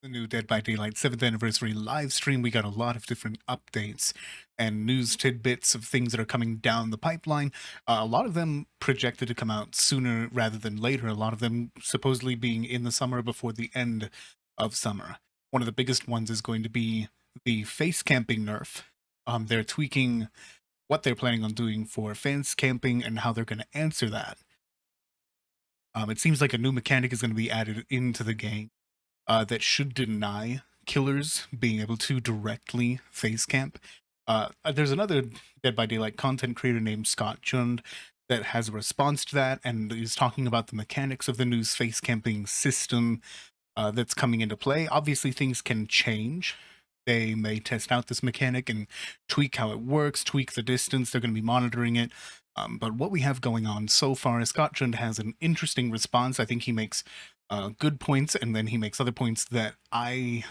The new Dead by Daylight 7th anniversary live stream. We got a lot of different updates and news tidbits of things that are coming down the pipeline. A lot of them projected to come out sooner rather than later. A lot of them supposedly being in the summer before the end of summer. One of the biggest ones is going to be the face camping nerf. They're tweaking what they're planning on doing for face camping and how they're going to answer that. It seems like a new mechanic is going to be added into the game that should deny killers being able to directly face camp. There's another Dead by Daylight content creator named Scott Jund that has a response to that and is talking about the mechanics of the new face camping system that's coming into play. Obviously, things can change. They may test out this mechanic and tweak how it works, tweak the distance. They're going to be monitoring it. But what we have going on so far is Scott Jund has an interesting response. I think he makes good points, and then he makes other points that I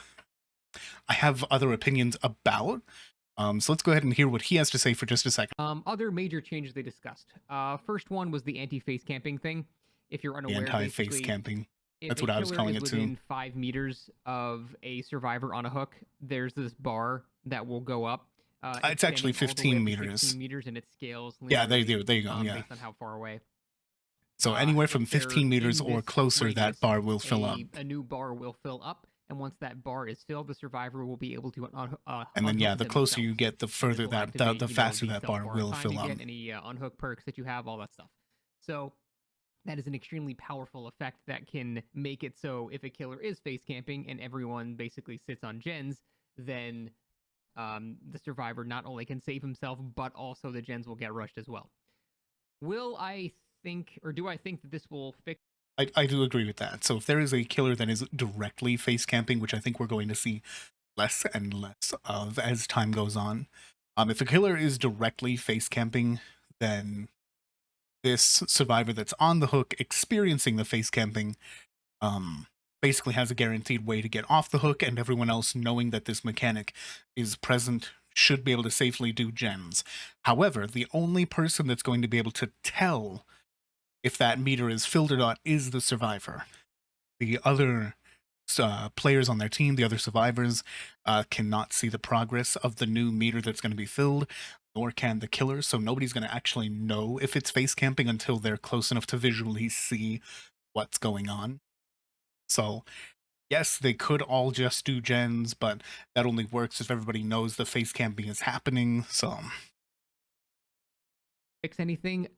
have other opinions about. So let's go ahead and hear what he has to say for just a second. Other major changes they discussed. First one was the anti-face camping thing. If you're The unaware, anti-face basically, camping. if That's a what I was killer calling is it too. within 5 meters of a survivor on a hook, there's this bar that will go up. It's actually extending all the way 15 up to meters. 15 meters, and it scales Yeah, there linearly, you, there you go. Yeah. based on how far away. So anywhere If from they're 15 meters in or this closer, that radius, bar will fill up. a new bar will fill up, and once that bar is filled, the survivor will be able to And then, yeah, unhook the closer you themselves. get, the And this further will that, activate, the faster that bar self-bar will time fill you up. get, any unhook perks that you have, all that stuff. So that is an extremely powerful effect that can make it so if a killer is face camping and everyone basically sits on gens, then the survivor not only can save himself, but also the gens will get rushed as well. Will I think, or do I think that this will fix? I do agree with that. So if there is a killer that is directly face camping, which I think we're going to see less and less of as time goes on, if a killer is directly face camping, then this survivor that's on the hook experiencing the face camping basically has a guaranteed way to get off the hook, and everyone else knowing that this mechanic is present should be able to safely do gens. However, the only person that's going to be able to tell if that meter is filled or not is the survivor. The other players on their team, the other survivors, cannot see the progress of the new meter that's going to be filled, nor can the killer. So nobody's going to actually know if it's face camping until they're close enough to visually see what's going on. So yes, they could all just do gens, but that only works if everybody knows the face camping is happening. So Fix anything?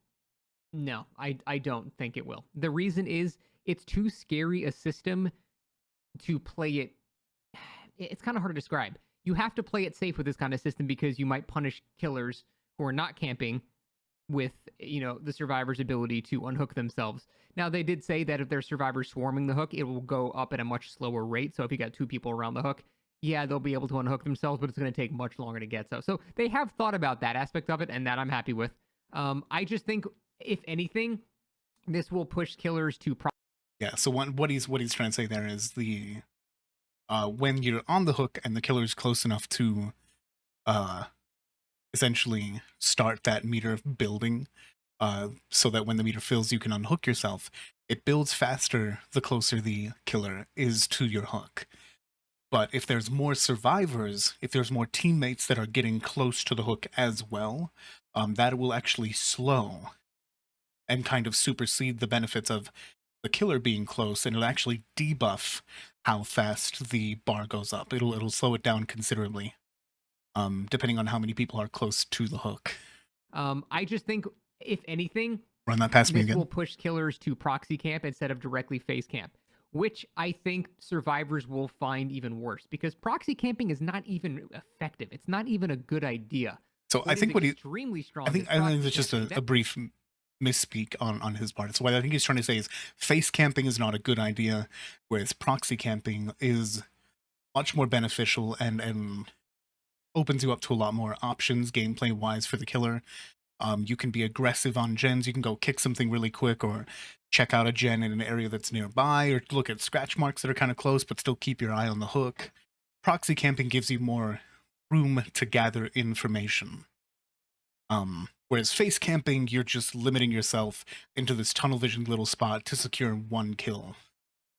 No, I don't think it will. The reason is it's too scary a system to play it. It's kind of hard to describe. You have to play it safe with this kind of system because you might punish killers who are not camping with the survivor's ability to unhook themselves. Now they did say that if there's survivors swarming the hook, it will go up at a much slower rate. So if you got two people around the hook, yeah, they'll be able to unhook themselves, but it's going to take much longer to get so. So they have thought about that aspect of it, and that I'm happy with. I just think, if anything, this will push killers to. yeah. So what he's trying to say there is when you're on the hook and the killer's close enough to essentially start that meter building, so that when the meter fills, you can unhook yourself. It builds faster the closer the killer is to your hook. But if there's more survivors, if there's more teammates that are getting close to the hook as well, that will actually slow and kind of supersede the benefits of the killer being close, and it'll actually debuff how fast the bar goes up. It'll slow it down considerably, depending on how many people are close to the hook. I just think, if anything, Run that past me this again. will push killers to proxy camp instead of directly face camp, which I think survivors will find even worse because proxy camping is not even effective. It's not even a good idea. So I think extremely strong. I think it's just a brief misspeak on his part. So what I think he's trying to say is face camping is not a good idea, whereas proxy camping is much more beneficial and opens you up to a lot more options gameplay wise for the killer. You can be aggressive on gens. You can go kick something really quick, or check out a gen in an area that's nearby, or look at scratch marks that are kind of close, but still keep your eye on the hook. Proxy camping gives you more room to gather information. Whereas face camping, you're just limiting yourself into this tunnel vision little spot to secure one kill.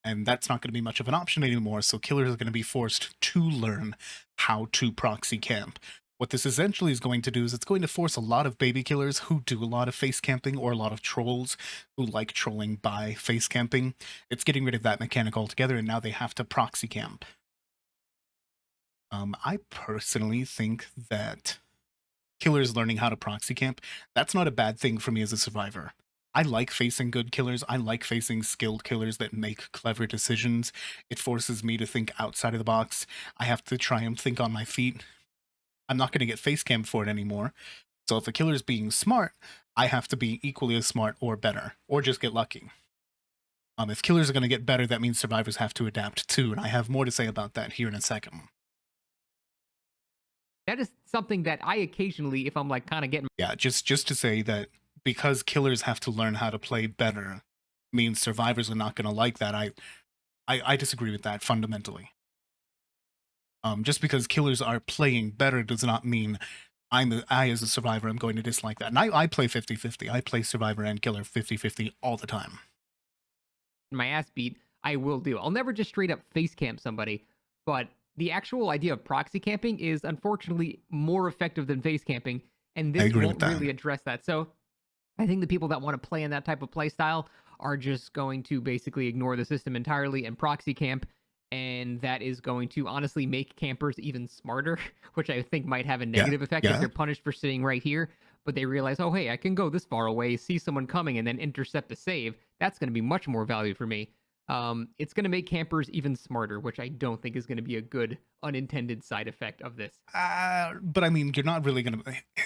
And that's not going to be much of an option anymore, so killers are going to be forced to learn how to proxy camp. What this essentially is going to do is it's going to force a lot of baby killers who do a lot of face camping, or a lot of trolls who like trolling by face camping. It's getting rid of that mechanic altogether, and now they have to proxy camp. I personally think that killers learning how to proxy camp, that's not a bad thing for me as a survivor. I like facing good killers. I like facing skilled killers that make clever decisions. It forces me to think outside of the box. I have to try and think on my feet. I'm not going to get face cam for it anymore. So if a killer's being smart, I have to be equally as smart or better, or just get lucky. If killers are going to get better, that means survivors have to adapt too, and I have more to say about that here in a second. That is something that I occasionally, if I'm like kind of getting Yeah, just to say that because killers have to learn how to play better means survivors are not going to like that. I disagree with that fundamentally. Just because killers are playing better does not mean I as a survivor am going to dislike that. And I play 50-50. I play survivor and killer 50-50 all the time. my ass beat, I will do. I'll never just straight up face camp somebody, but the actual idea of proxy camping is unfortunately more effective than face camping, and I this agree with won't that. really address that. So I think the people that want to play in that type of play style are just going to basically ignore the system entirely and proxy camp. And that is going to honestly make campers even smarter, which I think might have a Yeah, negative effect if yeah. they're punished for sitting right here. But they realize, oh, hey, I can go this far away, see someone coming, and then intercept a save. That's going to be much more value for me. It's going to make campers even smarter, which I don't think is going to be a good unintended side effect of this. But I mean, you're not really gonna.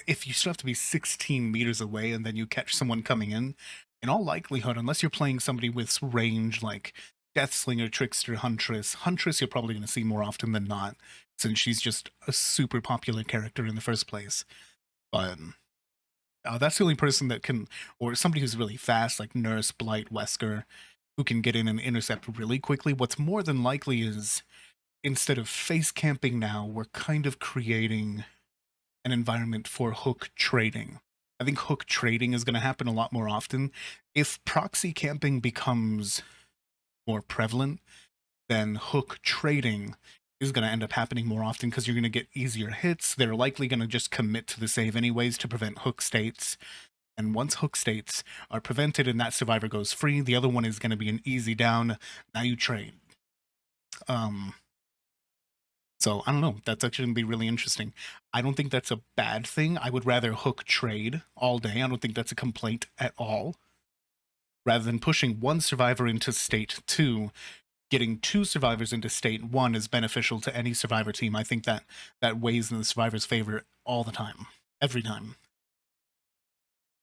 If you still have to be 16 meters away and then you catch someone coming in all likelihood, unless you're playing somebody with range like Deathslinger, Trickster, Huntress, you're probably gonna see more often than not, since she's just a super popular character in the first place. But that's the only person that can, or somebody who's really fast, like Nurse, Blight, Wesker, who can get in and intercept really quickly. What's more than likely is instead of face camping now, we're kind of creating an environment for hook trading. I think hook trading is going to happen a lot more often. If proxy camping becomes more prevalent, then hook trading is going to end up happening more often because you're going to get easier hits. They're likely going to just commit to the save anyways to prevent hook states. And once hook states are prevented and that survivor goes free, the other one is going to be an easy down. Now you trade. Um, So I don't know. That's actually gonna be really interesting. I don't think that's a bad thing. I would rather hook trade all day. I don't think that's a complaint at all. Rather than pushing one survivor into state two, getting two survivors into state one is beneficial to any survivor team. I think that that weighs in the survivor's favor all the time, every time.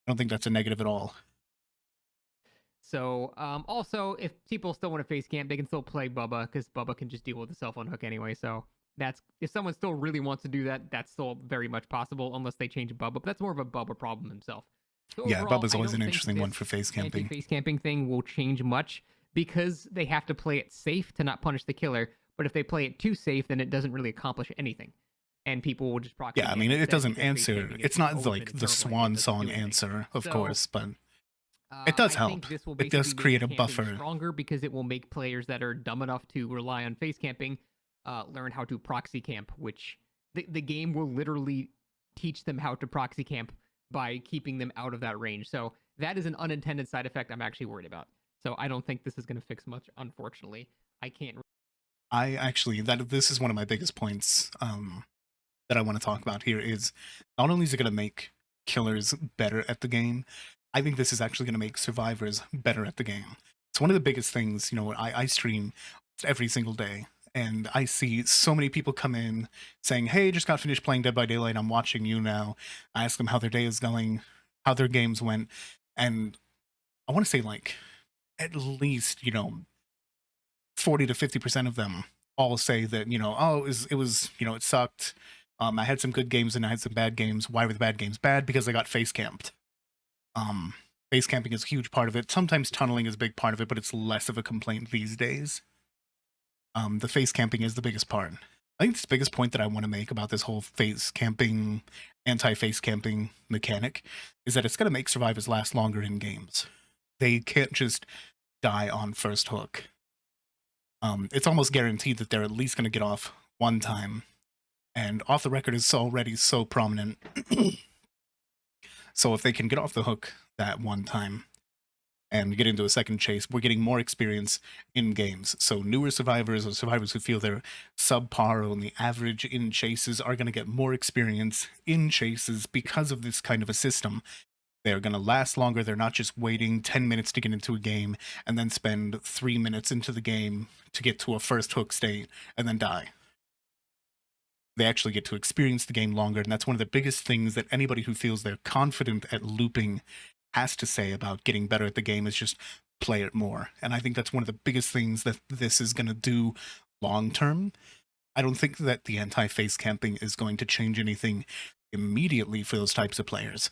I don't think that's a negative at all. So, also, if people still want to face camp, they can still play Bubba because Bubba can just deal with the cell phone hook anyway. So that's if someone still really wants to do that, that's still very much possible unless they change Bubba. But that's more of a Bubba problem himself. So Yeah, overall, Bubba's I always don't an think interesting one this for face camping. anti-face camping thing will change much because they have to play it safe to not punish the killer. But if they play it too safe, then it doesn't really accomplish anything, and people will just proxy Yeah, I camp mean, it instead doesn't because face answer. camping is It's just not always been like a the terrible idea. It swan doesn't song do anything. answer, of So course, but it does I help. think this will It does basically make create a camping buffer. stronger because it will make players that are dumb enough to rely on face camping learn how to proxy camp, which the game will literally teach them how to proxy camp by keeping them out of that range. So that is an unintended side effect I'm actually worried about. So I don't think this is going to fix much, unfortunately. I can't. I actually that this is one of my biggest points that I want to talk about here is not only is it going to make killers better at the game, I think this is actually going to make survivors better at the game. It's one of the biggest things. I stream every single day, and I see so many people come in saying, "Hey, just got finished playing Dead by Daylight. I'm watching you now." I ask them how their day is going, how their games went, and I want to say like at least 40 to 50% of them all say that, oh, it was, it sucked. I had some good games and I had some bad games. Why were the bad games bad? Because I got face camped. Um, Face camping is a huge part of it. Sometimes tunneling is a big part of it, but it's less of a complaint these days. The face camping is the biggest part. I think the biggest point that I want to make about this whole face camping, anti-face camping mechanic is that it's going to make survivors last longer in games. They can't just die on first hook. It's almost guaranteed that they're at least going to get off one time. And off the record is already so prominent. So if they can get off the hook that one time and get into a second chase, we're getting more experience in games. So newer survivors or survivors who feel they're subpar or on the average in chases are going to get more experience in chases because of this kind of a system. They're going to last longer. They're not just waiting 10 minutes to get into a game and then spend 3 minutes into the game to get to a first hook state and then die. They actually get to experience the game longer. And that's one of the biggest things that anybody who feels they're confident at looping has to say about getting better at the game is just play it more. And I think that's one of the biggest things that this is going to do long term. I don't think that the anti-face camping is going to change anything immediately for those types of players,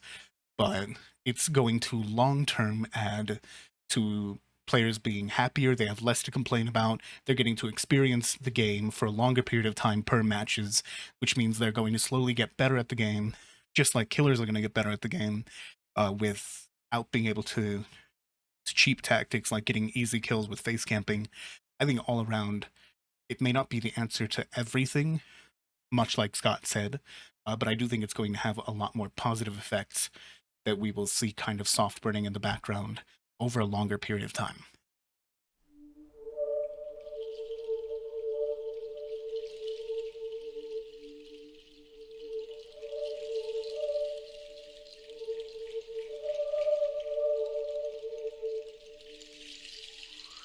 but it's going to long term add to players being happier. They have less to complain about. They're getting to experience the game for a longer period of time per matches, which means they're going to slowly get better at the game, just like killers are going to get better at the game without being able to cheap tactics like getting easy kills with face camping. I think all around, it may not be the answer to everything, much like Scott said, but I do think it's going to have a lot more positive effects that we will see kind of soft burning in the background over a longer period of time.